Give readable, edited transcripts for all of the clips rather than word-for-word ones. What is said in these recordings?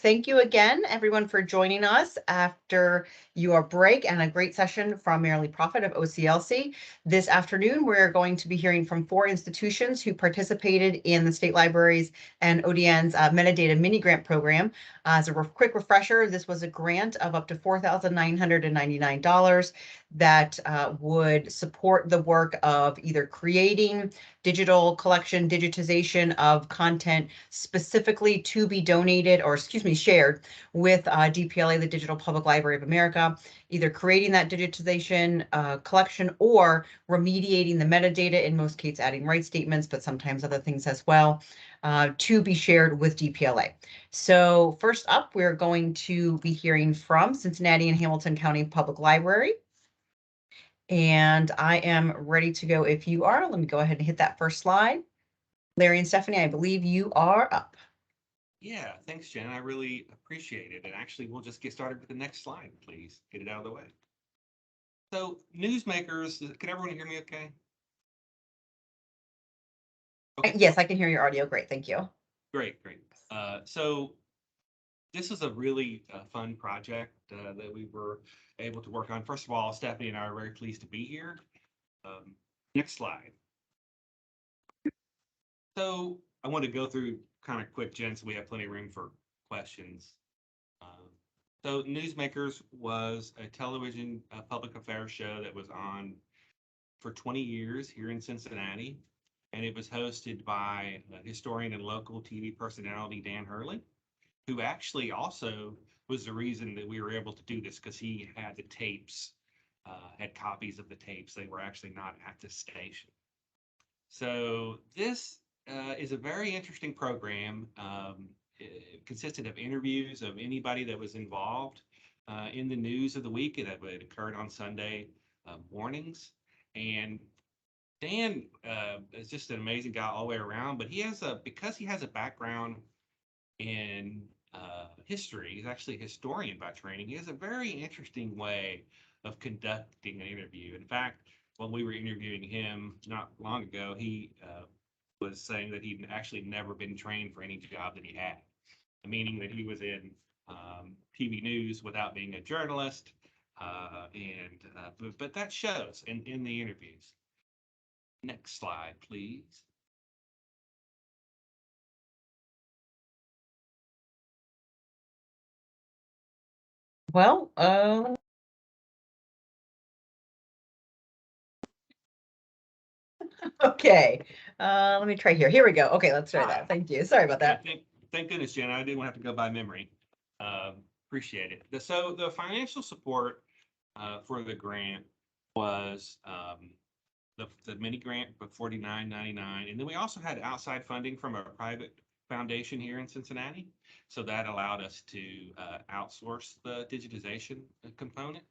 thank you again, everyone, for joining us after your break and a great session from Merrily Profit of OCLC. This afternoon, we're going to be hearing from 4 institutions who participated in the State Libraries and ODN's Metadata Mini Grant Program. As a quick refresher, this was a grant of up to $4,999 that would support the work of either creating digital collection, digitization of content specifically to be donated, or shared with DPLA, the Digital Public Library of America, either creating that digitization collection or remediating the metadata, in most cases adding right statements, but sometimes other things as well, to be shared with DPLA. So first up, we're going to be hearing from Cincinnati and Hamilton County Public Library. And I am ready to go if you are. Let me go ahead and hit that first slide. Larry and Stephanie, I believe you are up. Yeah, thanks, Jen. I really appreciate it. And actually, we'll just get started with the next slide, please. Get it out of the way. So, newsmakers, can everyone hear me okay? Okay. Yes, I can hear your audio. Great, thank you. Great. So this is a really fun project that we were able to work on. First of all, Stephanie and I are very pleased to be here. Next slide. So I want to go through kind of quick, Jen, so we have plenty of room for questions. So Newsmakers was a television public affairs show that was on for 20 years here in Cincinnati, and it was hosted by historian and local TV personality Dan Hurley, who actually also was the reason that we were able to do this, because he had the tapes, had copies of the tapes. They were actually not at the station. So this is a very interesting program. It consisted of interviews of anybody that was involved in the news of the week that would occurred on Sunday mornings. And Dan is just an amazing guy all the way around, but because he has a background in history, he's actually a historian by training. He has a very interesting way of conducting an interview. In fact, when we were interviewing him not long ago, he was saying that he'd actually never been trained for any job that he had, meaning that he was in TV news without being a journalist, but that shows in the interviews. Next slide, please. Well, okay. Let me try here. Here we go. Okay, let's try that. Thank you. Sorry about that. Thank goodness, Jen. I didn't have to go by memory. Appreciate it. So the financial support for the grant was the mini grant for $49.99, and then we also had outside funding from a private foundation here in Cincinnati. So that allowed us to outsource the digitization component.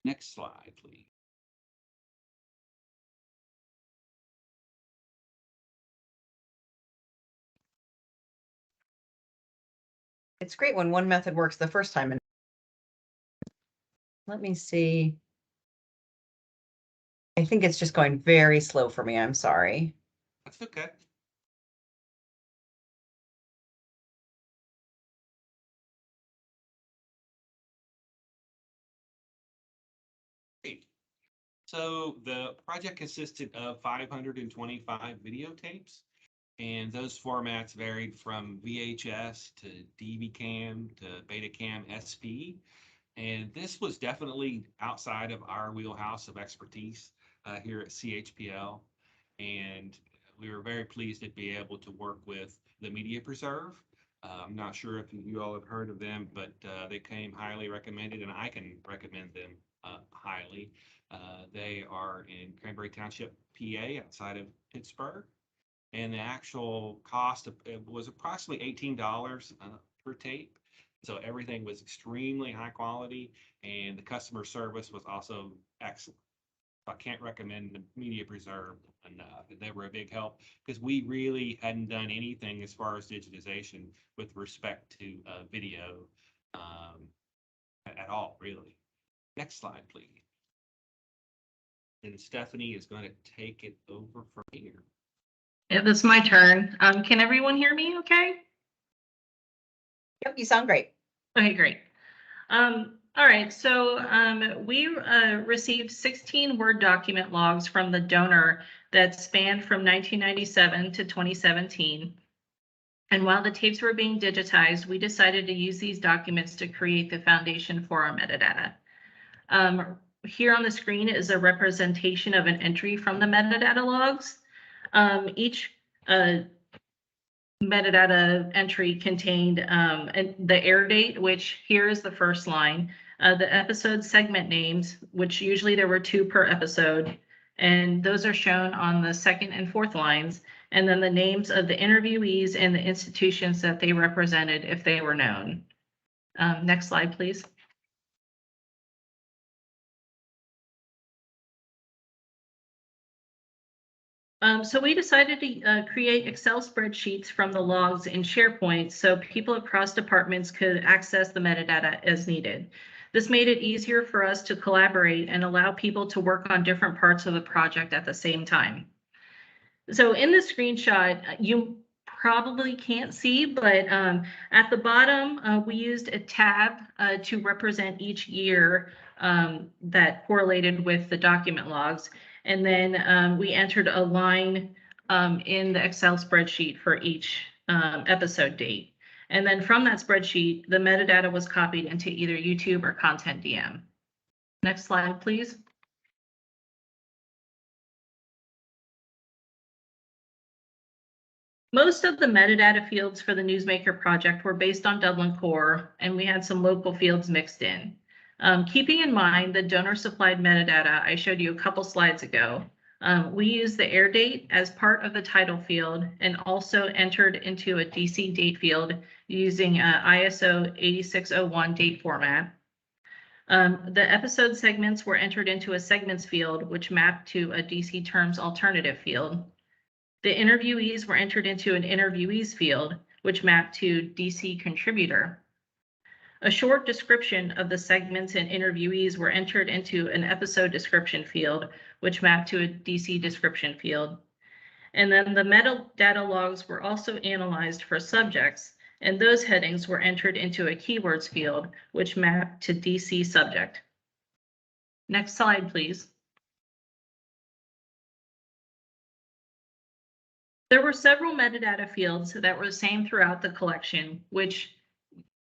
Next slide, please. It's great when one method works the first time. Let me see. I think it's just going very slow for me. I'm sorry. That's okay. Great. So the project consisted of 525 videotapes, and those formats varied from VHS to DVCam to Betacam SP. And this was definitely outside of our wheelhouse of expertise here at CHPL. And we were very pleased to be able to work with the Media Preserve. I'm not sure if you all have heard of them, but they came highly recommended, and I can recommend them highly. They are in Cranberry Township, PA, outside of Pittsburgh. And the actual cost was approximately $18 per tape. So everything was extremely high quality, and the customer service was also excellent. I can't recommend the Media Preserve enough. They were a big help because we really hadn't done anything as far as digitization with respect to video at all, really. Next slide, please. And Stephanie is going to take it over from here. Yeah, that's my turn. Can everyone hear me okay? Yep, you sound great. Okay, great. All right, so we received 16 Word document logs from the donor that spanned from 1997 to 2017. And while the tapes were being digitized, we decided to use these documents to create the foundation for our metadata. Here on the screen is a representation of an entry from the metadata logs. Each metadata entry contained the air date, which here is the first line, the episode segment names, which usually there were 2 per episode, and those are shown on the second and fourth lines, and then the names of the interviewees and the institutions that they represented if they were known. Next slide, please. So we decided to create Excel spreadsheets from the logs in SharePoint so people across departments could access the metadata as needed. This made it easier for us to collaborate and allow people to work on different parts of the project at the same time. So in the screenshot, you probably can't see, but at the bottom, we used a tab to represent each year that correlated with the document logs. And then we entered a line in the Excel spreadsheet for each episode date. And then from that spreadsheet, the metadata was copied into either YouTube or Content DM. Next slide, please. Most of the metadata fields for the Newsmaker project were based on Dublin Core, and we had some local fields mixed in. Keeping in mind the donor supplied metadata I showed you a couple slides ago, we used the air date as part of the title field and also entered into a DC date field using ISO 8601 date format. The episode segments were entered into a segments field, which mapped to a DC terms alternative field. The interviewees were entered into an interviewees field, which mapped to DC contributor. A short description of the segments and interviewees were entered into an episode description field, which mapped to a DC description field. And then the metadata logs were also analyzed for subjects, and those headings were entered into a keywords field, which mapped to DC subject. Next slide, please. There were several metadata fields that were the same throughout the collection, which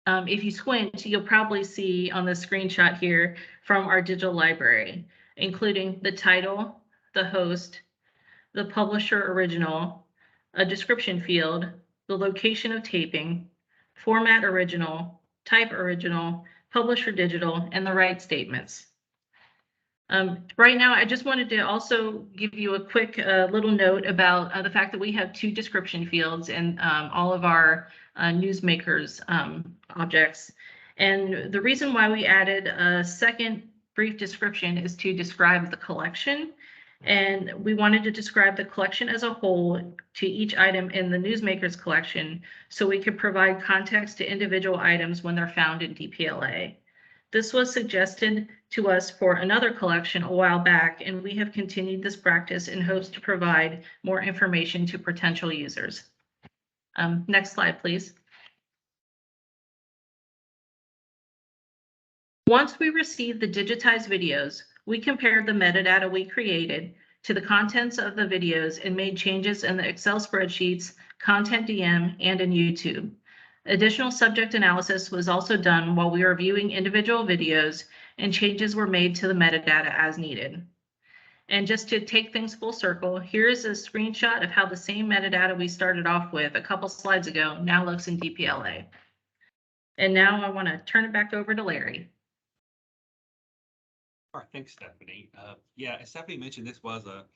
if you squint, you'll probably see on the screenshot here from our digital library, including the title, the host, the publisher original, a description field, the location of taping, format original, type original, publisher digital, and the right statements. Right now, I just wanted to also give you a quick little note about the fact that we have 2 description fields in all of our newsmakers objects. And the reason why we added a second brief description is to describe the collection. And we wanted to describe the collection as a whole to each item in the newsmakers collection so we could provide context to individual items when they're found in DPLA. This was suggested to us for another collection a while back, and we have continued this practice in hopes to provide more information to potential users. Next slide, please. Once we received the digitized videos, we compared the metadata we created to the contents of the videos and made changes in the Excel spreadsheets, Content DM, and in YouTube. Additional subject analysis was also done while we were viewing individual videos, and changes were made to the metadata as needed. And just to take things full circle, here is a screenshot of how the same metadata we started off with a couple slides ago now looks in DPLA. And now I want to turn it back over to Larry. All right, thanks, Stephanie. Yeah, as Stephanie mentioned, this was a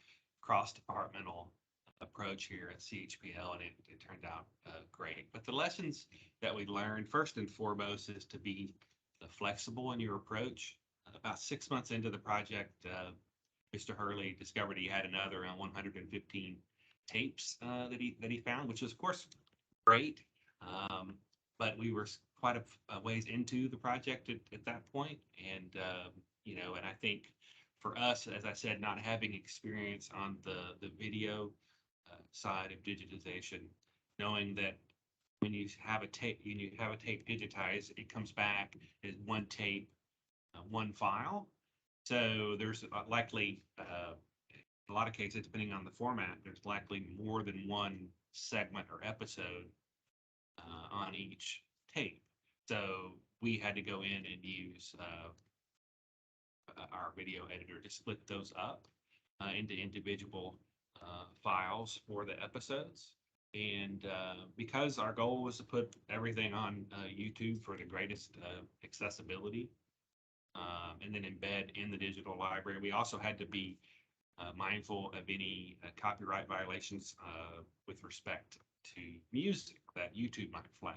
cross-departmental approach here at CHPL, and it turned out great. But the lessons that we learned, first and foremost, is to be flexible in your approach. About 6 months into the project, Mr. Hurley discovered he had another 115 tapes that he found, which was, of course, great. But we were quite a ways into the project at that point, and and I think for us, as I said, not having experience on the video side of digitization, knowing that when you have a tape digitized, it comes back as one tape, one file. So there's likely, a lot of cases, depending on the format, there's likely more than one segment or episode on each tape. So we had to go in and use our video editor to split those up into individual files for the episodes. And because our goal was to put everything on YouTube for the greatest accessibility, and then embed in the digital library, we also had to be mindful of any copyright violations with respect to music that YouTube might flag,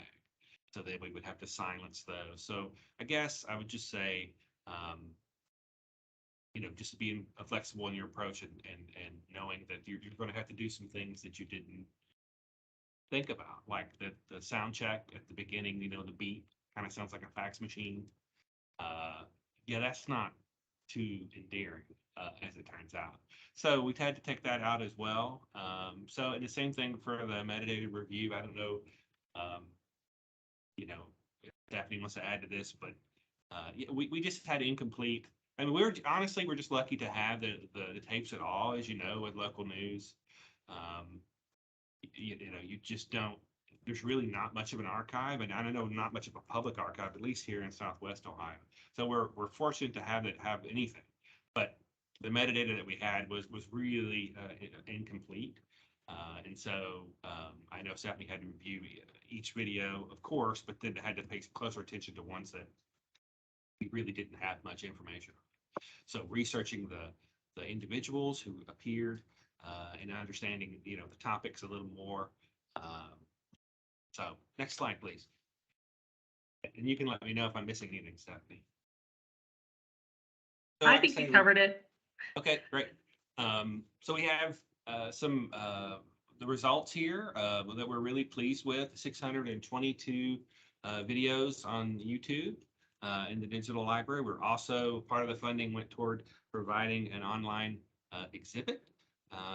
so that we would have to silence those. So I guess I would just say, just being flexible in your approach, and knowing that you're going to have to do some things that you didn't think about, like the sound check at the beginning. The beat kind of sounds like a fax machine. Yeah, that's not too endearing, as it turns out. So we've had to take that out as well. So, and the same thing for the metadata review. I don't know, if Stephanie wants to add to this, but yeah, we just had incomplete. I mean, we're just lucky to have the tapes at all, as you know, with local news. You just don't. There's really not much of an archive, and I don't know, not much of a public archive, at least here in Southwest Ohio. So we're fortunate to have anything, but the metadata that we had was really incomplete. And so I know Stephanie had to review each video, of course, but then had to pay closer attention to ones that we really didn't have much information on. So researching the individuals who appeared, and understanding the topics a little more. So next slide, please. And you can let me know if I'm missing anything, Stephanie. So, I like think say, you covered it. Okay, great. So we have some the results here that we're really pleased with. 622 videos on YouTube in the digital library. We're also, part of the funding went toward providing an online exhibit.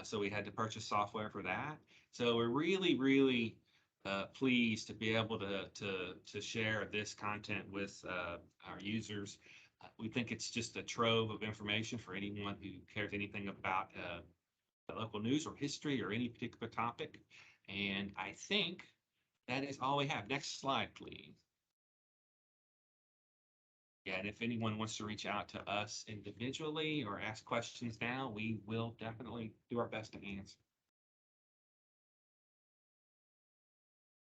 So we had to purchase software for that. So we're really pleased to be able to share this content with our users. We think it's just a trove of information for anyone who cares anything about local news or history or any particular topic. And I think that is all we have. Next slide, please. Yeah, and if anyone wants to reach out to us individually or ask questions now, we will definitely do our best to answer.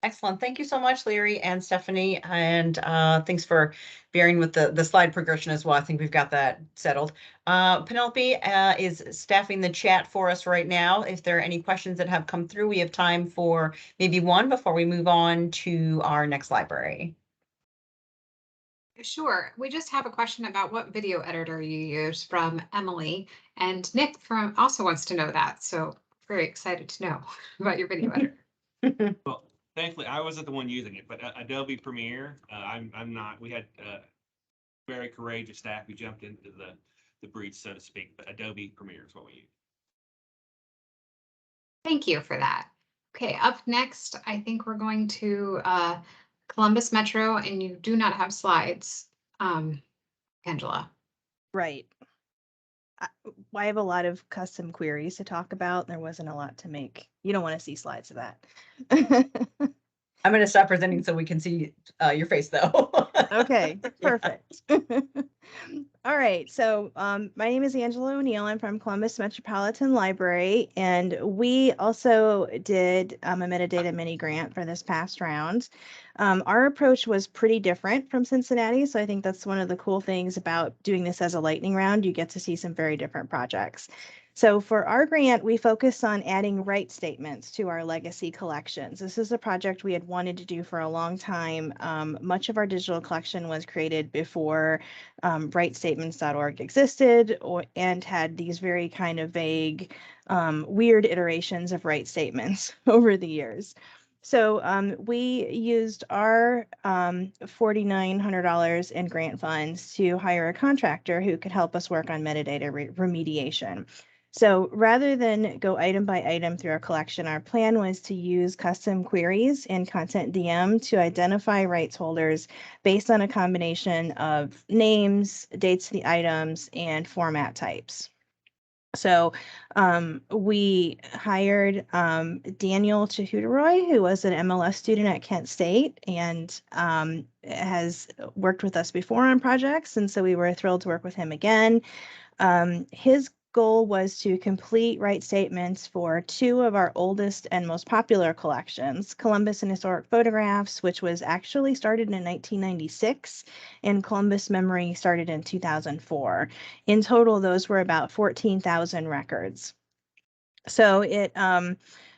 Excellent. Thank you so much, Larry and Stephanie. And thanks for bearing with the slide progression as well. I think we've got that settled. Penelope is staffing the chat for us right now. If there are any questions that have come through, we have time for maybe one before we move on to our next library. Sure. We just have a question about what video editor you use from Emily, and Nick also wants to know that. So very excited to know about your video editor. Well, thankfully, I wasn't the one using it, but Adobe Premiere, I'm not. We had very courageous staff who jumped into the breach, so to speak, but Adobe Premiere is what we use. Thank you for that. Okay, up next, I think we're going to Columbus Metro, and you do not have slides, Angela. Right. I have a lot of custom queries to talk about. There wasn't a lot to make. You don't want to see slides of that. I'm going to stop presenting so we can see your face, though. Okay, perfect. All right, so my name is Angela O'Neill. I'm from Columbus Metropolitan Library, and we also did a metadata mini grant for this past round. Our approach was pretty different from Cincinnati, so I think that's one of the cool things about doing this as a lightning round. You get to see some very different projects. So for our grant, we focused on adding right statements to our legacy collections. This is a project we had wanted to do for a long time. Much of our digital collection was created before rightstatements.org existed, and had these very kind of vague, weird iterations of right statements over the years. So we used our $4,900 in grant funds to hire a contractor who could help us work on metadata remediation. So rather than go item by item through our collection, our plan was to use custom queries in Content DM to identify rights holders based on a combination of names, dates of the items, and format types. So we hired Daniel Chahuderoy, who was an MLS student at Kent State and has worked with us before on projects. And so we were thrilled to work with him again. His goal was to complete right statements for two of our oldest and most popular collections, Columbus and Historic Photographs, which was actually started in 1996, and Columbus Memory started in 2004. In total, those were about 14,000 records. So it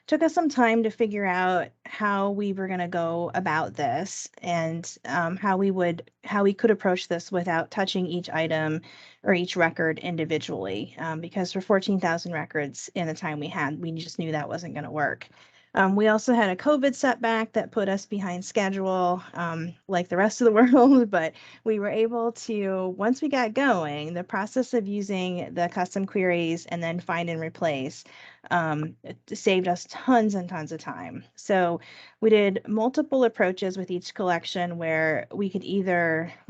took us some time to figure out how we were going to go about this and how we could approach this without touching each item or each record individually, because for 14,000 records in the time we had, we just knew that wasn't going to work. We also had a COVID setback that put us behind schedule, like the rest of the world, but we were able to, once we got going, the process of using the custom queries and then find and replace it saved us tons and tons of time. So we did multiple approaches with each collection where we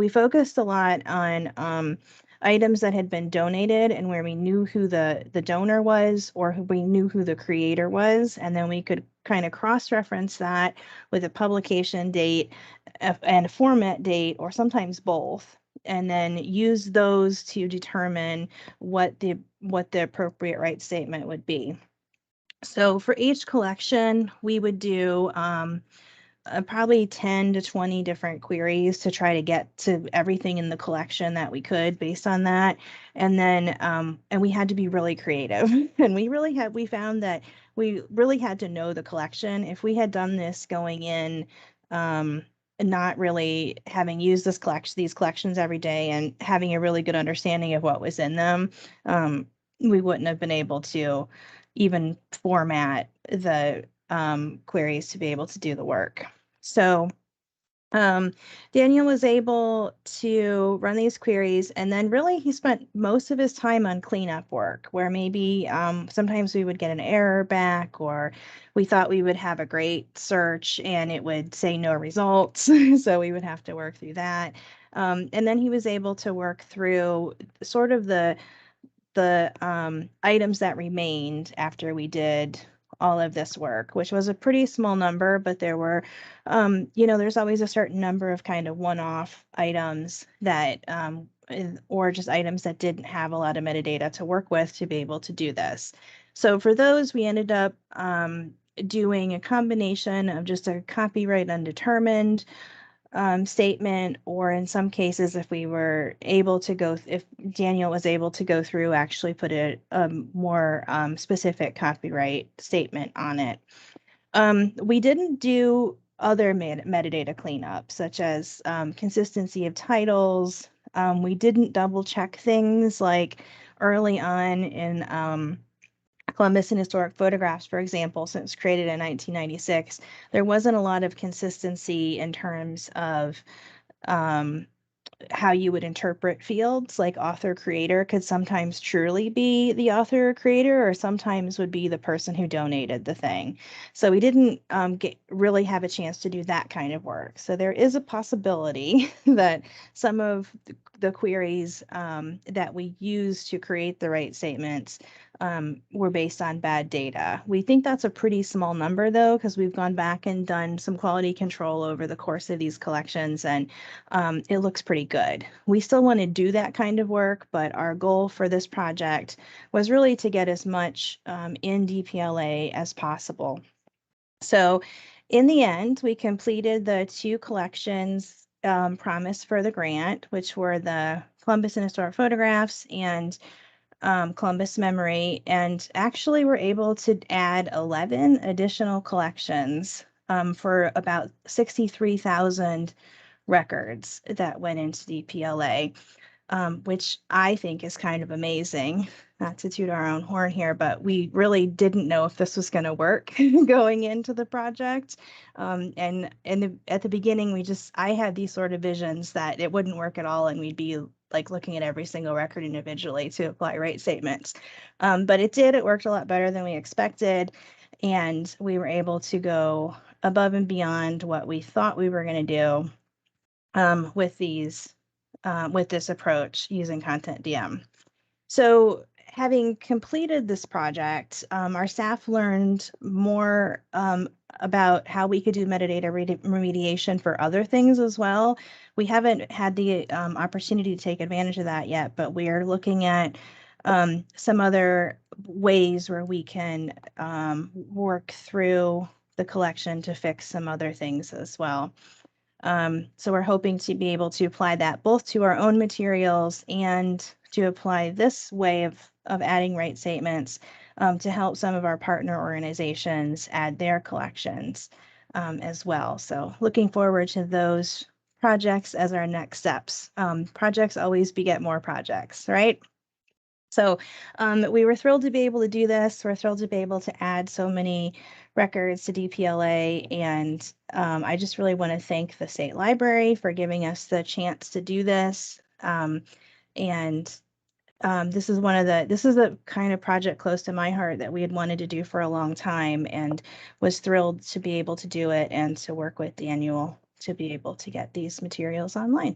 focused a lot on items that had been donated and where we knew who the donor was or we knew who the creator was. And then we could kind of cross-reference that with a publication date and a format date, or sometimes both, and then use those to determine what the appropriate right statement would be. So for each collection, we would do probably 10 to 20 different queries to try to get to everything in the collection that we could based on that. And then, and we had to be really creative. And we found that we really had to know the collection. If we had done this going in, not really having used these collections every day and having a really good understanding of what was in them, we wouldn't have been able to even format the queries to be able to do the work. So Daniel was able to run these queries, and then really he spent most of his time on cleanup work, where maybe sometimes we would get an error back, or we thought we would have a great search and it would say no results. So we would have to work through that. And then he was able to work through sort of the items that remained after we did all of this work, which was a pretty small number, but there were, there's always a certain number of kind of one-off items that, or just items that didn't have a lot of metadata to work with to be able to do this. So for those, we ended up doing a combination of just a copyright undetermined statement, or in some cases, if Daniel was able to go through, actually put a more specific copyright statement on it. We didn't do other metadata cleanup, such as consistency of titles. We didn't double check things like early on in Columbus and Historic Photographs, for example, since created in 1996, there wasn't a lot of consistency in terms of how you would interpret fields, like author creator could sometimes truly be the author or creator, or sometimes would be the person who donated the thing. So we didn't really have a chance to do that kind of work. So there is a possibility that some of the queries that we use to create the right statements were based on bad data. We think that's a pretty small number, though, because we've gone back and done some quality control over the course of these collections, and it looks pretty good. We still want to do that kind of work, but our goal for this project was really to get as much in DPLA as possible. So in the end, we completed the two collections promised for the grant, which were the Columbus and Historic Photographs and Columbus Memory, and actually were able to add 11 additional collections for about 63,000 records that went into DPLA. which I think is kind of amazing. Not to toot our own horn here, but we really didn't know if this was going to work going into the project. And at the beginning, I had these sort of visions that it wouldn't work at all, and we'd be like looking at every single record individually to apply rate statements. But it did. It worked a lot better than we expected, and we were able to go above and beyond what we thought we were going to do with this approach using Content DM. So having completed this project, our staff learned more about how we could do metadata remediation for other things as well. We haven't had the opportunity to take advantage of that yet, but we are looking at some other ways where we can work through the collection to fix some other things as well. So we're hoping to be able to apply that both to our own materials and to apply this way of adding rate statements to help some of our partner organizations add their collections as well. So looking forward to those projects as our next steps. Projects always beget more projects, right? So we were thrilled to be able to do this. We're thrilled to be able to add so many records to DPLA. And I just really want to thank the State Library for giving us the chance to do this. This is a kind of project close to my heart that we had wanted to do for a long time, and was thrilled to be able to do it and to work with Daniel to be able to get these materials online.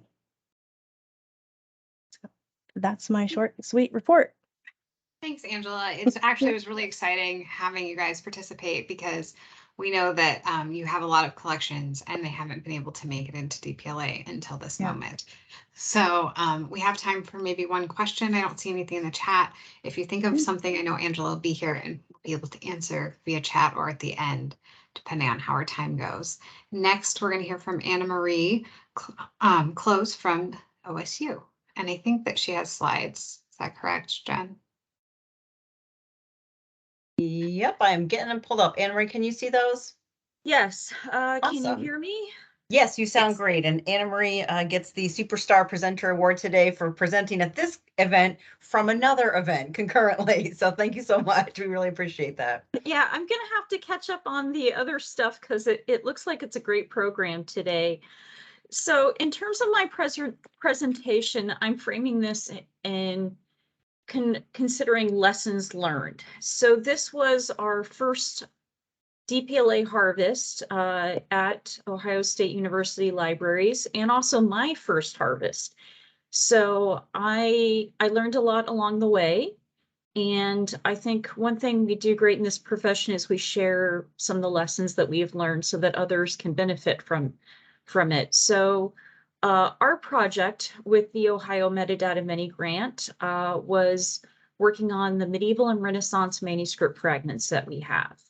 So that's my short, sweet report. Thanks, Angela. It's actually, it was really exciting having you guys participate, because we know that you have a lot of collections and they haven't been able to make it into DPLA until this moment. So we have time for maybe one question. I don't see anything in the chat. If you think of something, I know Angela will be here and be able to answer via chat or at the end, depending on how our time goes. Next, we're going to hear from Anna Marie Close from OSU. And I think that she has slides. Is that correct, Jen? Yep, I am getting them pulled up. Anna Marie, can you see those? Yes. Can you Awesome. hear me? Yes, you sound Yes. great. And Anna Marie gets the Superstar Presenter Award today for presenting at this event from another event concurrently. So thank you so much. We really appreciate that. Yeah, I'm gonna have to catch up on the other stuff because it looks like it's a great program today. So in terms of my presentation, I'm framing this in considering lessons learned. So this was our first DPLA harvest at Ohio State University Libraries, and also my first harvest. So I learned a lot along the way. And I think one thing we do great in this profession is we share some of the lessons that we've learned so that others can benefit from it. So our project with the Ohio Metadata Mini Grant was working on the medieval and Renaissance manuscript fragments that we have.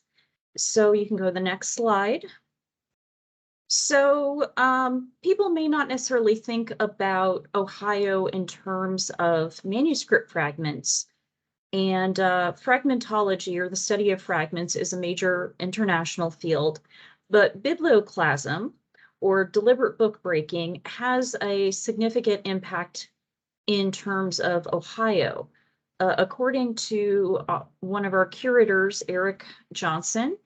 So you can go to the next slide. So people may not necessarily think about Ohio in terms of manuscript fragments. And fragmentology, or the study of fragments, is a major international field. But biblioclasm, or deliberate book breaking, has a significant impact in terms of Ohio. According to one of our curators, Eric Johnson,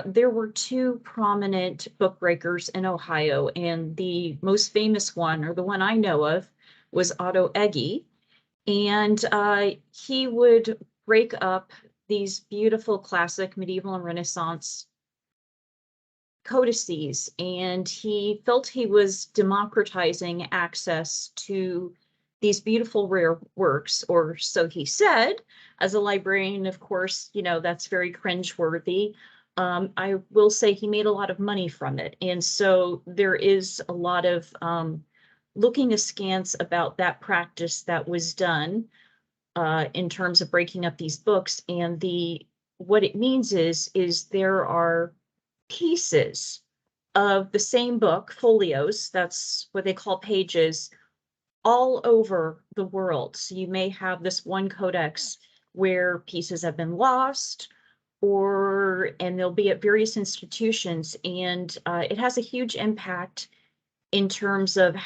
there were two prominent book breakers in Ohio, and the most famous one, or the one I know of, was Otto Egge. And he would break up these beautiful classic medieval and Renaissance codices, and he felt he was democratizing access to these beautiful rare works, or so he said. As a librarian, of course, you know, that's very cringeworthy. I will say he made a lot of money from it, and so there is a lot of looking askance about that practice that was done in terms of breaking up these books. And what it means is there are pieces of the same book, folios, that's what they call pages, all over the world. So you may have this one codex where pieces have been lost, and they'll be at various institutions, and it has a huge impact in terms of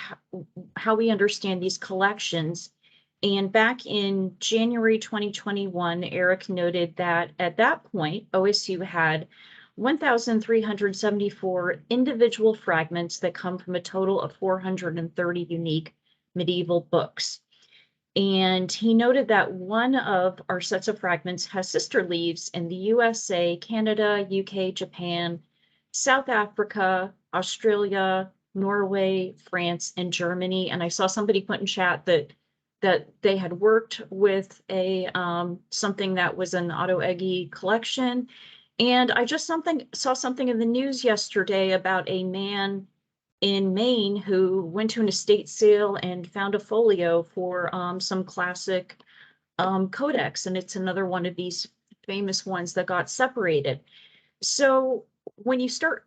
how we understand these collections. And back in January 2021, Eric noted that at that point, OSU had 1,374 individual fragments that come from a total of 430 unique medieval books. And he noted that one of our sets of fragments has sister leaves in the USA, Canada, UK, Japan, South Africa, Australia, Norway, France, and Germany. And I saw somebody put in chat that they had worked with a something that was an Otto Eggy collection. And I just saw something in the news yesterday about a man in Maine who went to an estate sale and found a folio for some classic codex, and it's another one of these famous ones that got separated. So when you start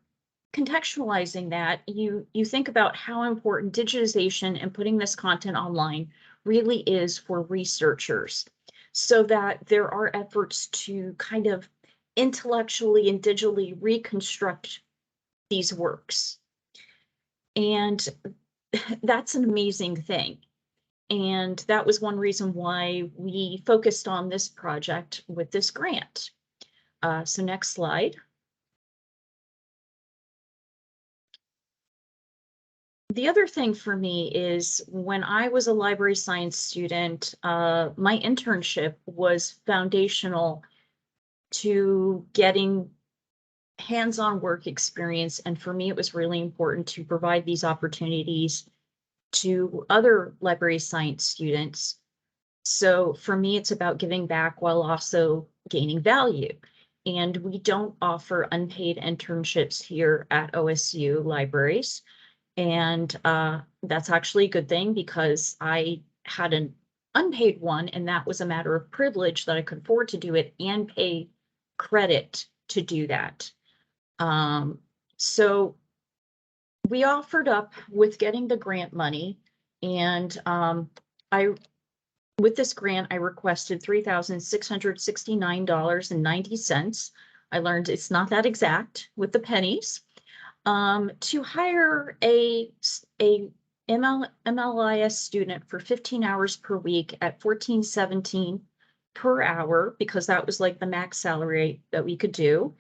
contextualizing that, you think about how important digitization and putting this content online really is for researchers, so that there are efforts to kind of intellectually and digitally reconstruct these works. And that's an amazing thing. And that was one reason why we focused on this project with this grant. So next slide. The other thing for me is when I was a library science student, my internship was foundational to getting hands-on work experience. And for me, it was really important to provide these opportunities to other library science students. So for me, it's about giving back while also gaining value. And we don't offer unpaid internships here at OSU libraries. And that's actually a good thing, because I had an unpaid one, and that was a matter of privilege that I could afford to do it and pay credit to do that. So we offered up with getting the grant money, and with this grant, I requested $3,669.90. I learned it's not that exact with the pennies, to hire a MLIS student for 15 hours per week at $14.17 per hour, because that was like the max salary that we could do,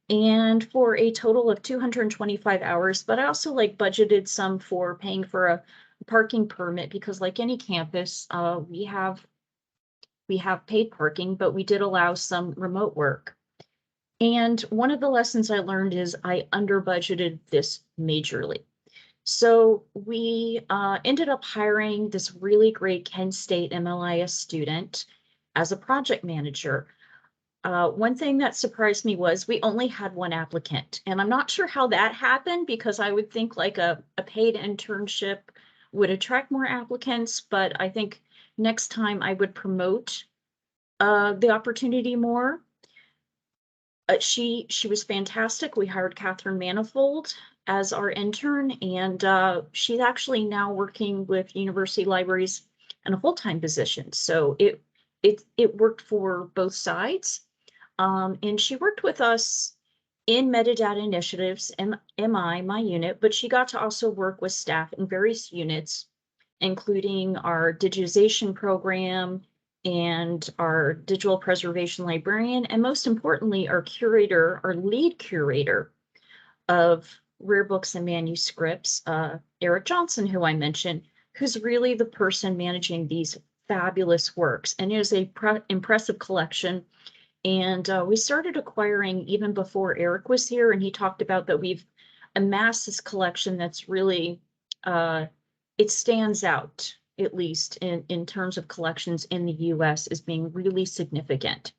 and for a total of 225 hours. But I also budgeted some for paying for a parking permit, because like any campus, we have paid parking, but we did allow some remote work. And one of the lessons I learned is I under budgeted this majorly. So we ended up hiring this really great Kent State MLIS student as a project manager. One thing that surprised me was we only had one applicant, and I'm not sure how that happened, because I would think like a paid internship would attract more applicants, but I think next time I would promote the opportunity more. She was fantastic. We hired Catherine Manifold as our intern, and she's actually now working with university libraries in a full-time position. So it worked for both sides. And she worked with us in metadata initiatives, MI, my unit, but she got to also work with staff in various units, including our digitization program and our digital preservation librarian, and most importantly, our curator, our lead curator of rare books and manuscripts, Eric Johnson, who I mentioned, who's really the person managing these fabulous works. And it is a impressive collection. And we started acquiring even before Eric was here, and he talked about that we've amassed this collection that's really, it stands out, at least in terms of collections in the US, as being really significant.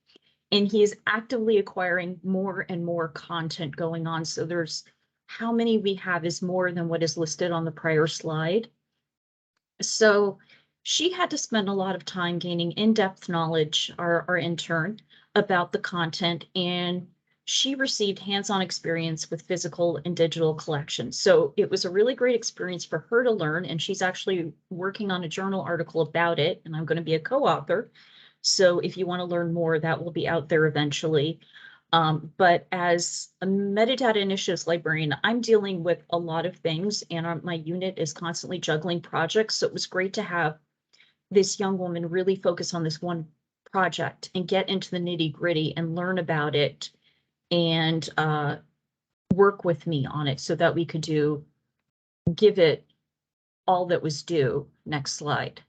And he is actively acquiring more and more content going on. So there's how many we have is more than what is listed on the prior slide. So she had to spend a lot of time gaining in-depth knowledge, our intern, about the content, and she received hands-on experience with physical and digital collections. So it was a really great experience for her to learn, and she's actually working on a journal article about it, and I'm going to be a co-author. So if you want to learn more, that will be out there eventually. But as a metadata initiatives librarian, I'm dealing with a lot of things, and my unit is constantly juggling projects. So it was great to have this young woman really focus on this one project and get into the nitty gritty and learn about it and work with me on it so that we could give it all that was due. Next slide.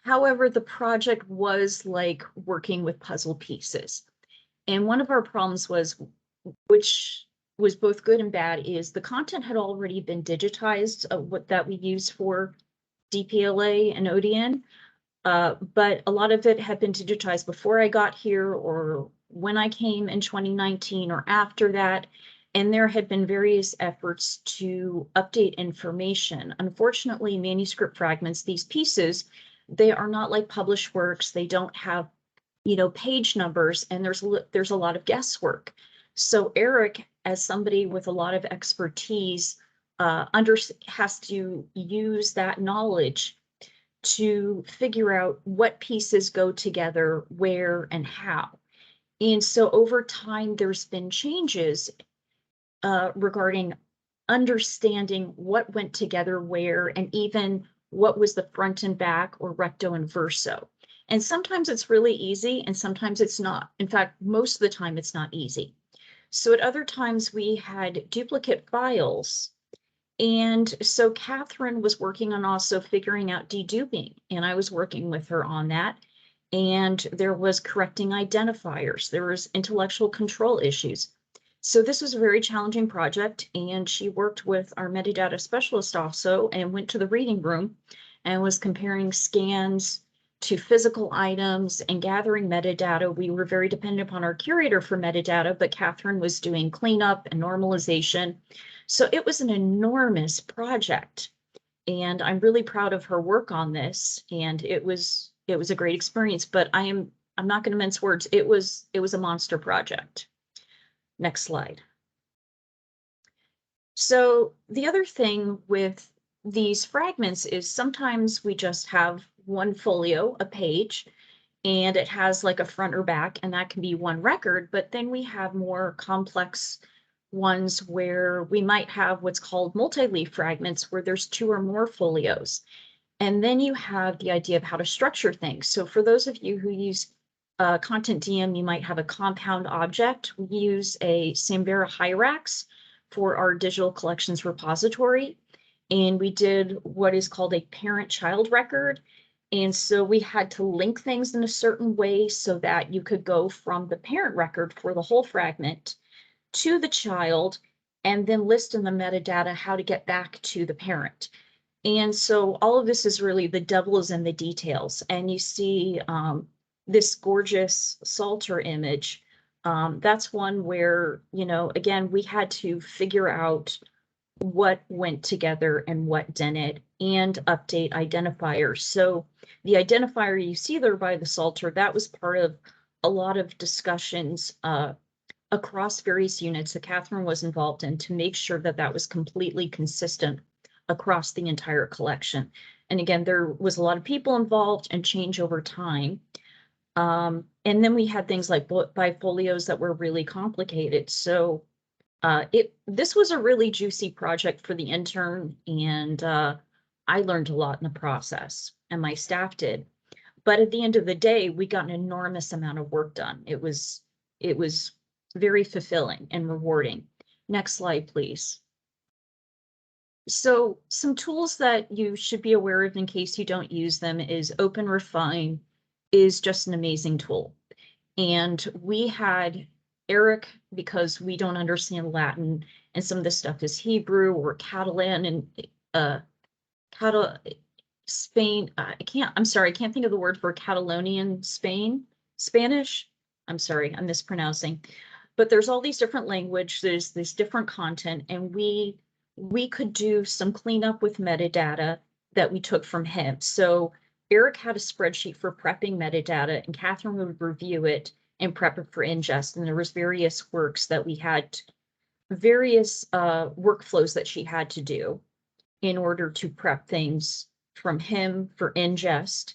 However, the project was like working with puzzle pieces. And one of our problems was, which was both good and bad, is the content had already been digitized, what that we use for DPLA and ODN. But a lot of it had been digitized before I got here or when I came in 2019 or after that. And there had been various efforts to update information. Unfortunately, manuscript fragments, these pieces, they are not like published works. They don't have, page numbers, and there's a lot of guesswork. So Eric, as somebody with a lot of expertise, has to use that knowledge to figure out what pieces go together, where and how. And so over time, there's been changes regarding understanding what went together where, and even what was the front and back or recto and verso. And sometimes it's really easy and sometimes it's not. In fact, most of the time it's not easy. So at other times we had duplicate files. And so Catherine was working on also figuring out deduping, and I was working with her on that. And there was correcting identifiers. There was intellectual control issues. So this was a very challenging project, and she worked with our metadata specialist also and went to the reading room and was comparing scans to physical items and gathering metadata. We were very dependent upon our curator for metadata, but Catherine was doing cleanup and normalization. So it was an enormous project, and I'm really proud of her work on this. And it was a great experience, but I'm not going to mince words. It was a monster project. Next slide. So the other thing with these fragments is sometimes we just have one folio, a page, and it has like a front or back, and that can be one record. But then we have more complex ones where we might have what's called multi-leaf fragments, where there's two or more folios. And then you have the idea of how to structure things. So for those of you who use content DM, you might have a compound object. We use a Samvera Hyrax for our digital collections repository. And we did what is called a parent-child record. And so we had to link things in a certain way so that you could go from the parent record for the whole fragment to the child, and then list in the metadata how to get back to the parent. And so all of this is really, the devil is in the details. And you see this gorgeous Psalter image. That's one where, again, we had to figure out what went together and what didn't, and update identifiers. So the identifier you see there by the Psalter, that was part of a lot of discussions across various units that Catherine was involved in to make sure that that was completely consistent across the entire collection. And again, there was a lot of people involved and change over time. And then we had things like bifolios that were really complicated. So this was a really juicy project for the intern, and I learned a lot in the process, and my staff did. But at the end of the day, we got an enormous amount of work done. It was very fulfilling and rewarding. Next slide, please. So some tools that you should be aware of in case you don't use them is OpenRefine is just an amazing tool. And we had Eric, because we don't understand Latin and some of this stuff is Hebrew or Catalan and Spain. I can't think of the word for Catalonian Spanish. I'm sorry, I'm mispronouncing. But there's all these different languages, there's this different content, and we could do some cleanup with metadata that we took from him. So Eric had a spreadsheet for prepping metadata, and Catherine would review it and prep it for ingest. And there was various works that we had, various workflows that she had to do in order to prep things from him for ingest.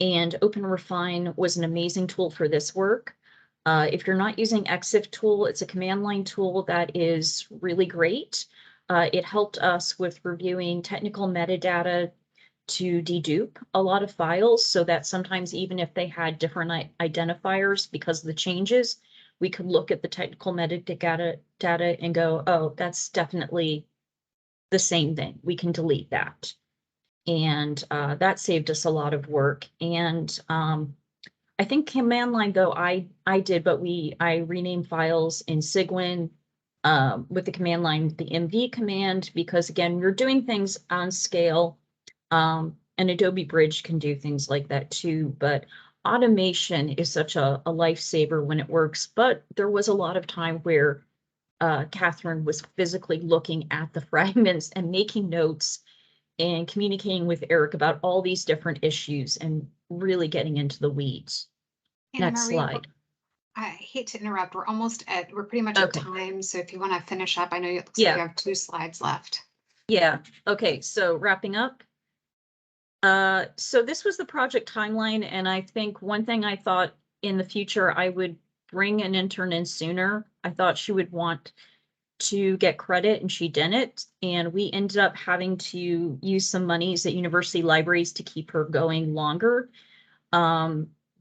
And OpenRefine was an amazing tool for this work. If you're not using EXIF tool, it's a command line tool that is really great. It helped us with reviewing technical metadata to dedupe a lot of files so that sometimes even if they had different identifiers because of the changes, we could look at the technical metadata and go, oh, that's definitely the same thing. We can delete that. And that saved us a lot of work. And I think command line though I did, but I renamed files in Cygwin with the command line, the MV command, because again, we're doing things on scale. And Adobe Bridge can do things like that too, but automation is such a lifesaver when it works. But there was a lot of time where Catherine was physically looking at the fragments and making notes and communicating with Eric about all these different issues and really getting into the weeds. Anna Next Marie, slide. I hate to interrupt. We're pretty much Okay. at time. So if you want to finish up, I know it looks like Yeah. you have 2 slides left. Yeah, okay, so wrapping up. So this was the project timeline, and I think one thing I thought in the future I would bring an intern in sooner. I thought she would want to get credit and she didn't, and we ended up having to use some monies at university libraries to keep her going longer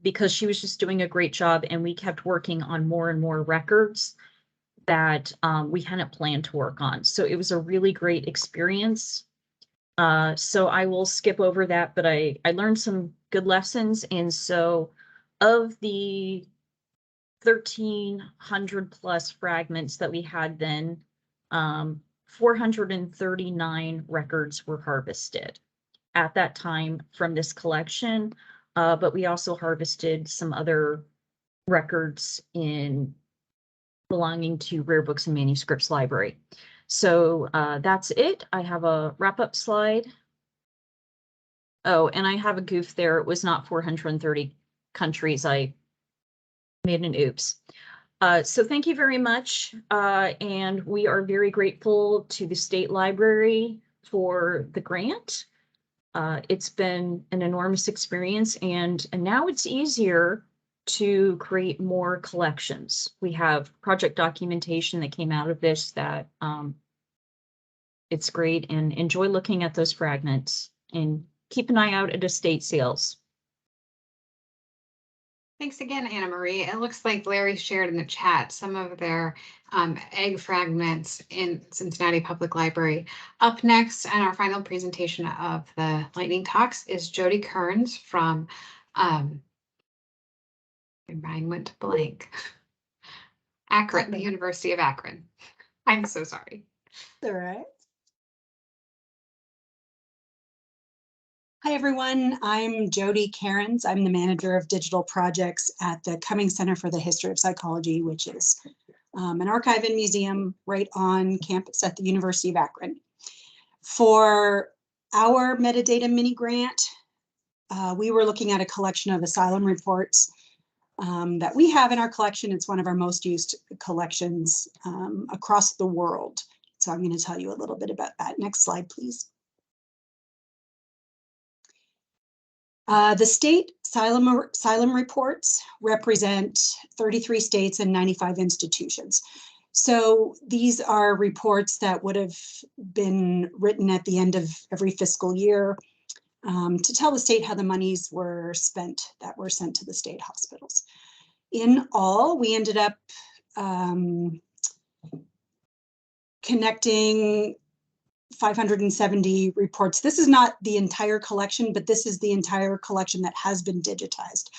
because she was just doing a great job, and we kept working on more and more records that we hadn't planned to work on. So it was a really great experience. So I will skip over that, but I learned some good lessons. And so of the 1,300 plus fragments that we had then, 439 records were harvested at that time from this collection. But we also harvested some other records belonging to Rare Books and Manuscripts Library. So that's it. I have a wrap-up slide. Oh, and I have a goof there. It was not 430 countries. I made an oops. So thank you very much. And we are very grateful to the State Library for the grant. It's been an enormous experience, and now it's easier to create more collections. We have project documentation that came out of this that it's great, and enjoy looking at those fragments and keep an eye out at estate sales. Thanks again, Anna Marie. It looks like Larry shared in the chat some of their egg fragments in Cincinnati Public Library. Up next, and our final presentation of the lightning talks is Jody Kearns from, my mind went blank, Akron, the University of Akron. I'm so sorry. All right. Hi, everyone. I'm Jody Cairns. I'm the manager of digital projects at the Cummings Center for the History of Psychology, which is an archive and museum right on campus at the University of Akron. For our metadata mini grant, we were looking at a collection of asylum reports that we have in our collection. It's one of our most used collections across the world. So I'm going to tell you a little bit about that. Next slide, please. The state asylum reports represent 33 states and 95 institutions. So these are reports that would have been written at the end of every fiscal year to tell the state how the monies were spent that were sent to the state hospitals. In all, we ended up connecting 570 reports. This is not the entire collection, but this is the entire collection that has been digitized.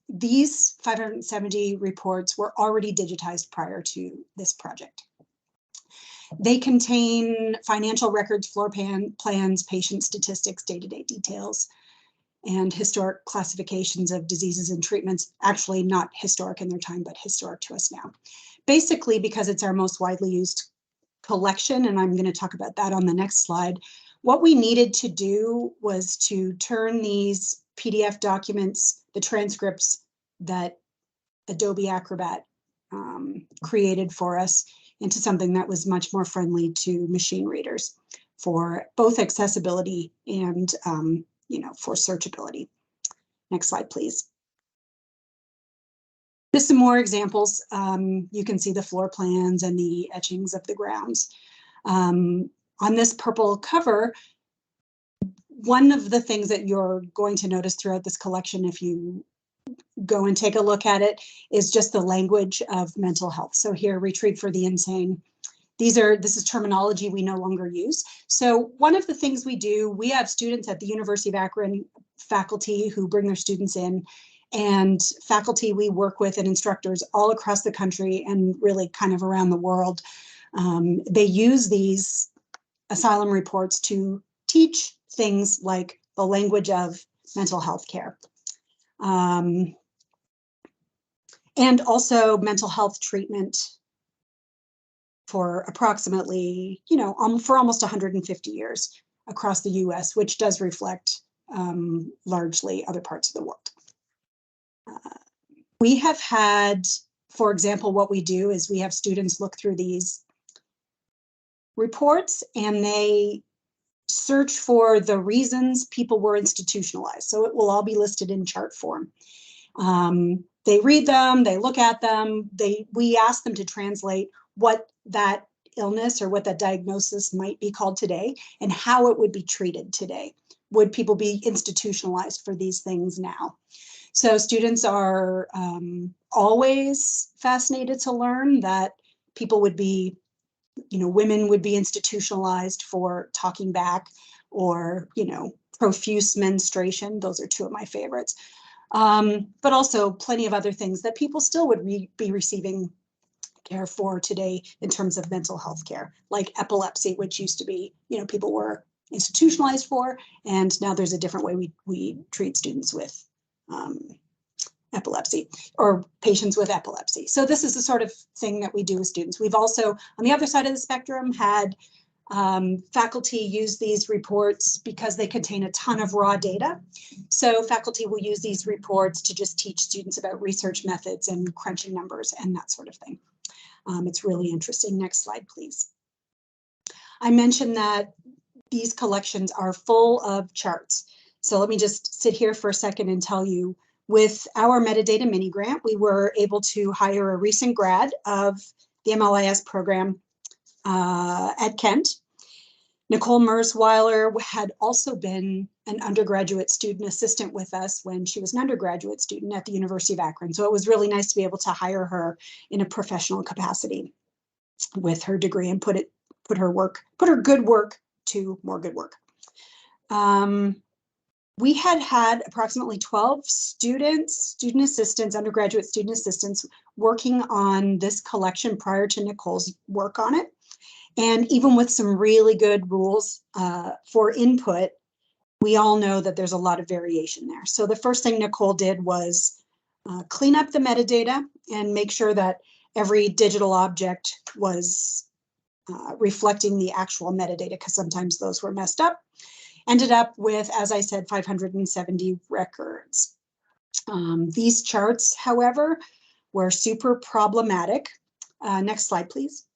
These 570 reports were already digitized prior to this project. They contain financial records, floor plans, patient statistics, day-to-day details, and historic classifications of diseases and treatments. Actually, not historic in their time, but historic to us now. Basically, because it's our most widely used collection, and I'm going to talk about that on the next slide, what we needed to do was to turn these PDF documents, the transcripts that Adobe Acrobat created for us, into something that was much more friendly to machine readers for both accessibility and for searchability. Next slide, please. Just some more examples. You can see the floor plans and the etchings of the grounds. On this purple cover, one of the things that you're going to notice throughout this collection, if you go and take a look at it, is just the language of mental health. So here, retrieved for the insane. This is terminology we no longer use. So one of the things we do, we have students at the University of Akron, faculty who bring their students in, and faculty we work with and instructors all across the country and really kind of around the world. They use these asylum reports to teach things like the language of mental health care. And also mental health treatment for approximately, for almost 150 years across the US, which does reflect largely other parts of the world. We have had, for example, what we do is we have students look through these reports and they search for the reasons people were institutionalized. So it will all be listed in chart form. They read them, they look at them, we ask them to translate what that illness or what that diagnosis might be called today and how it would be treated today. Would people be institutionalized for these things now? So students are always fascinated to learn that people would be, women would be institutionalized for talking back or, profuse menstruation. Those are two of my favorites. But also plenty of other things that people still would be receiving care for today in terms of mental health care, like epilepsy, which used to be, people were institutionalized for, and now there's a different way we treat students with epilepsy or patients with epilepsy. So this is the sort of thing that we do with students. We've also, on the other side of the spectrum, had faculty use these reports because they contain a ton of raw data. So faculty will use these reports to just teach students about research methods and crunching numbers and that sort of thing. It's really interesting. Next slide, please. I mentioned that these collections are full of charts. So let me just sit here for a second and tell you, with our metadata mini grant, we were able to hire a recent grad of the MLIS program at Kent. Nicole Mersweiler had also been an undergraduate student assistant with us when she was an undergraduate student at the University of Akron. So it was really nice to be able to hire her in a professional capacity with her degree and put her good work to more good work. We had approximately 12 student assistants, undergraduate student assistants working on this collection prior to Nicole's work on it. And even with some really good rules for input, we all know that there's a lot of variation there. So the first thing Nicole did was clean up the metadata and make sure that every digital object was reflecting the actual metadata, because sometimes those were messed up. Ended up with, as I said, 570 records. These charts, however, were super problematic. Next slide, please.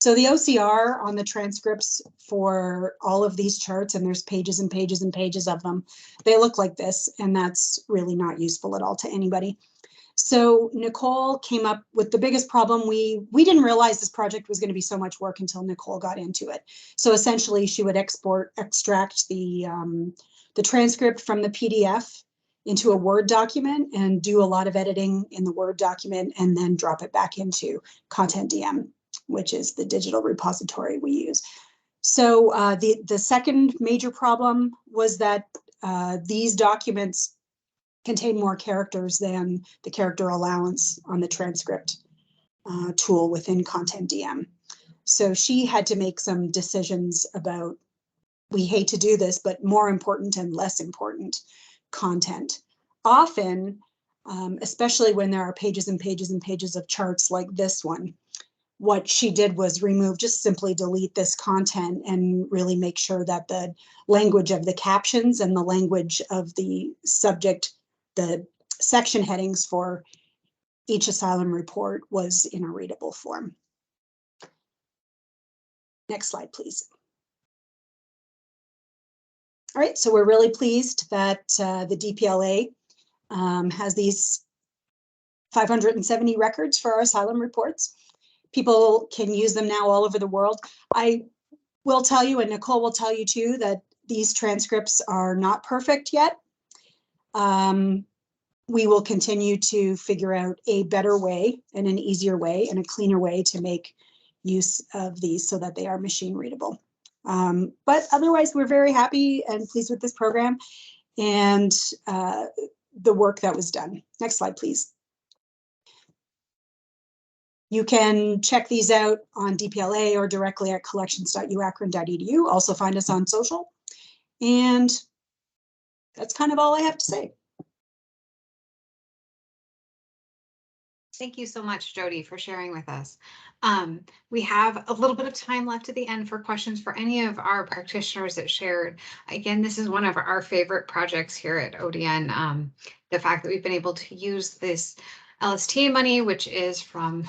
So the OCR on the transcripts for all of these charts, and there's pages and pages and pages of them, they look like this, and that's really not useful at all to anybody. So Nicole came up with the biggest problem. We didn't realize this project was going to be so much work until Nicole got into it. So essentially, she would extract the transcript from the PDF into a Word document and do a lot of editing in the Word document and then drop it back into Content DM, which is the digital repository we use. So the second major problem was that these documents contain more characters than the character allowance on the transcript tool within Content DM. So she had to make some decisions about, we hate to do this, but more important and less important content. Often, especially when there are pages and pages and pages of charts like this one, what she did was just simply delete this content and really make sure that the language of the captions and the language of the subject, the section headings for each asylum report was in a readable form. Next slide, please. All right, so we're really pleased that the DPLA has these 570 records for our asylum reports. People can use them now all over the world. I will tell you, and Nicole will tell you too, that these transcripts are not perfect yet. We will continue to figure out a better way and an easier way and a cleaner way to make use of these so that they are machine readable. But otherwise, we're very happy and pleased with this program and the work that was done. Next slide, please. You can check these out on DPLA or directly at collections.uakron.edu. Also find us on social. And that's kind of all I have to say. Thank you so much, Jody, for sharing with us. We have a little bit of time left at the end for questions for any of our practitioners that shared. Again, this is one of our favorite projects here at ODN. The fact that we've been able to use this LSTA money, which is from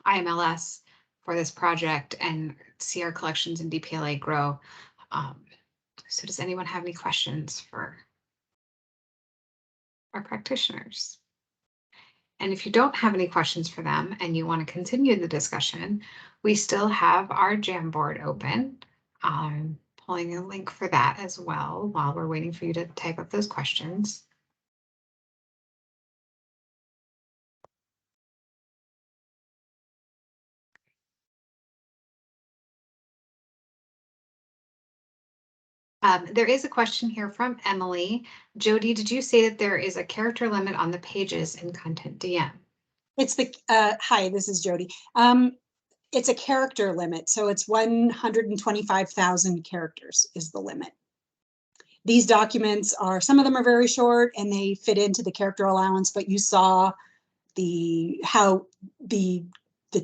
IMLS, for this project and see our collections in DPLA grow. So does anyone have any questions for our practitioners? And if you don't have any questions for them and you want to continue the discussion, we still have our Jamboard open. I'm pulling a link for that as well while we're waiting for you to type up those questions. There is a question here from Emily. Jody, did you say that there is a character limit on the pages in Content DM? It's the, hi, this is Jody. It's a character limit. So it's 125,000 characters is the limit. These documents are, some of them are very short and they fit into the character allowance, but you saw how the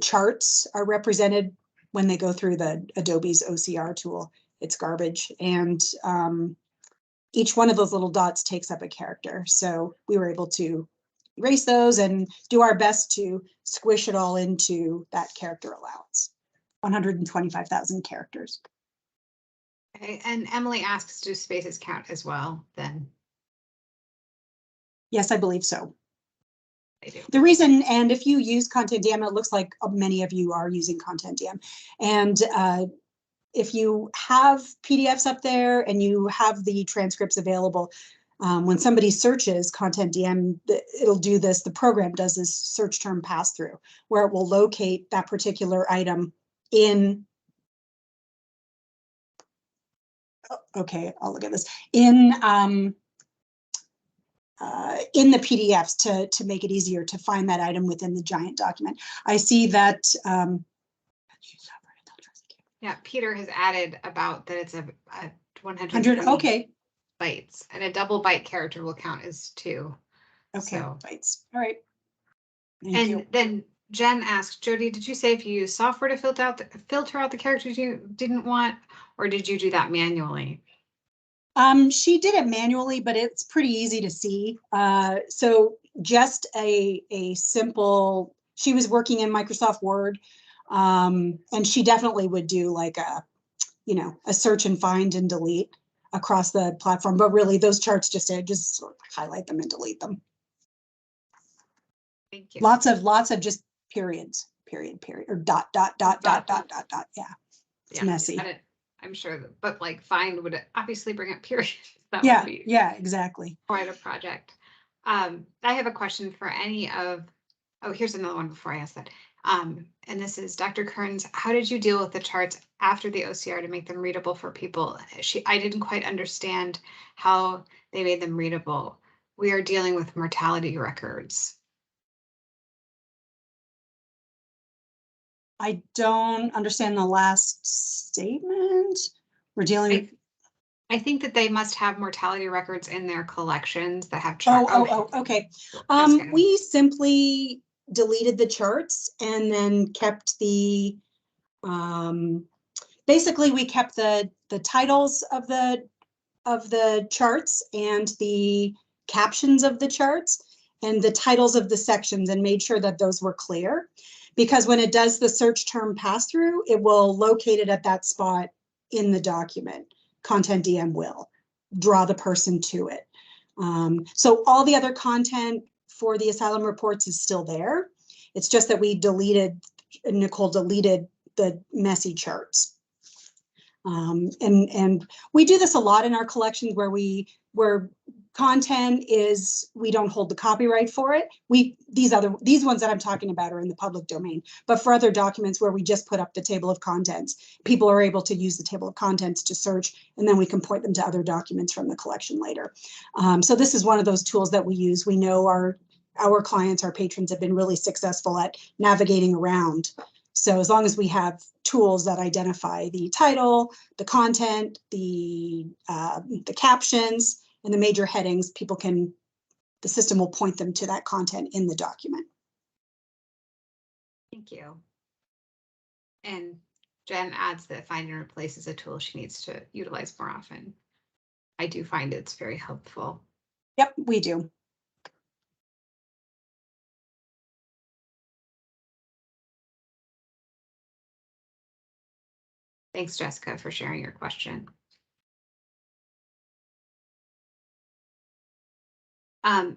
charts are represented when they go through the Adobe's OCR tool. It's garbage. And each one of those little dots takes up a character. So we were able to erase those and do our best to squish it all into that character allowance. 125,000 characters. Okay, and Emily asks, do spaces count as well then? Yes, I believe so. They do. The reason, and if you use Content DM, it looks like many of you are using Content DM. And if you have PDFs up there and you have the transcripts available, when somebody searches Content DM, it'll do this, the program does this search term pass through, where it will locate that particular item in, okay, I'll look at this, in the PDFs to make it easier to find that item within the giant document. I see that. Yeah, Peter has added about that it's a 100, okay. bytes, and a double byte character will count as 2. Okay, So. bytes. All right. Thank And you. then Jen asked, Jody, did you say if you use software to filter out the characters you didn't want, or did you do that manually? She did it manually, but it's pretty easy to see. So just a simple, she was working in Microsoft Word, and she definitely would do like a search and find and delete across the platform. But really those charts just sort of highlight them and delete them. Thank you. Lots of just periods, period, or dot. Yeah, it's messy. I'm sure, but like find would obviously bring up periods. That Yeah, would be exactly. quite a project. I have a question for any of, oh, here's another one before I ask that. And this is Dr. Kearns. How did you deal with the charts after the OCR to make them readable for people? I didn't quite understand how they made them readable. We are dealing with mortality records. I don't understand the last statement. We're dealing. I think that they must have mortality records in their collections that have charts. Okay. We simply deleted the charts and then kept the, basically we kept the titles of the charts and the captions of the charts and the titles of the sections and made sure that those were clear. Because when it does the search term pass through, it will locate it at that spot in the document. Content DM will draw the person to it. So all the other content for the asylum reports is still there. It's just that Nicole deleted the messy charts. And we do this a lot in our collections where content is, we don't hold the copyright for it. These ones that I'm talking about are in the public domain, but for other documents where we just put up the table of contents, people are able to use the table of contents to search, and then we can point them to other documents from the collection later. So this is one of those tools that we use. We know our clients, our patrons have been really successful at navigating around. So as long as we have tools that identify the title, the content, the captions, and the major headings, the system will point them to that content in the document. Thank you. And Jen adds that find and replace is a tool she needs to utilize more often. I do find it's very helpful. Yep, we do. Thanks, Jessica, for sharing your question.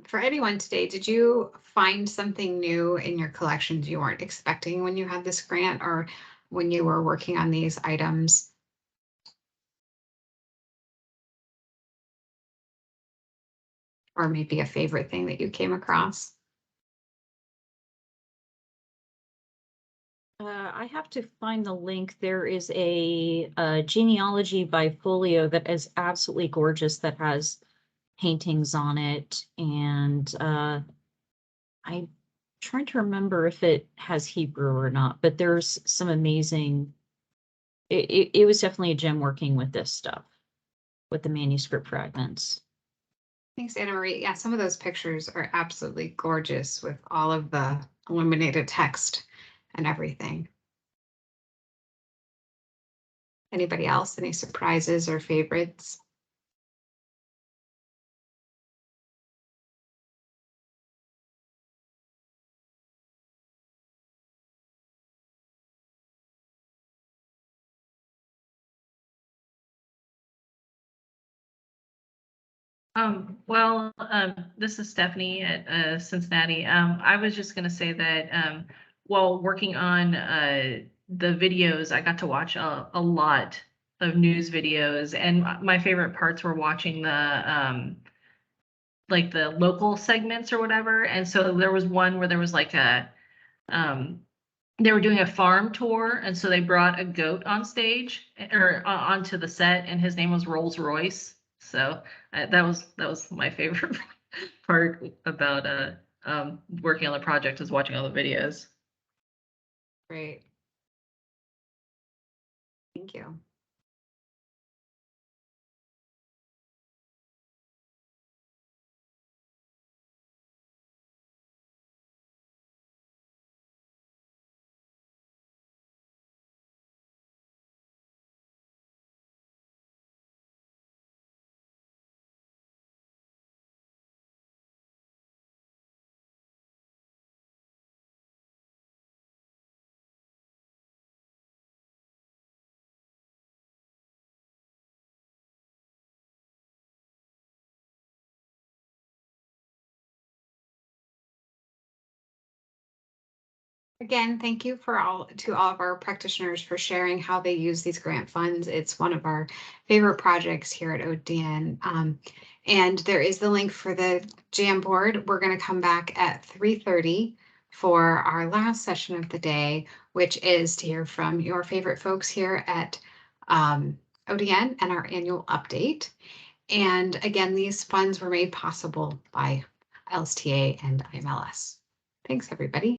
For anyone today, did you find something new in your collections you weren't expecting when you had this grant or when you were working on these items? Or maybe a favorite thing that you came across? I have to find the link. There is a genealogy by Folio that is absolutely gorgeous that has paintings on it. And I'm trying to remember if it has Hebrew or not, but there's some amazing, it was definitely a gem working with this stuff, with the manuscript fragments. Thanks, Anna Marie. Yeah, some of those pictures are absolutely gorgeous with all of the illuminated text and everything. Anybody else? Any surprises or favorites? This is Stephanie at Cincinnati. I was just going to say that while working on the videos, I got to watch a lot of news videos, and my favorite parts were watching the like the local segments or whatever. And so there was one where there was like they were doing a farm tour, and so they brought a goat on stage or onto the set, and his name was Rolls Royce. So that was my favorite part about working on the project, is watching all the videos. Great. Thank you. Again, thank you to all of our practitioners for sharing how they use these grant funds. It's one of our favorite projects here at ODN. And there is the link for the Jamboard. We're going to come back at 3:30 for our last session of the day, which is to hear from your favorite folks here at ODN and our annual update. And again, these funds were made possible by LSTA and IMLS. Thanks, everybody.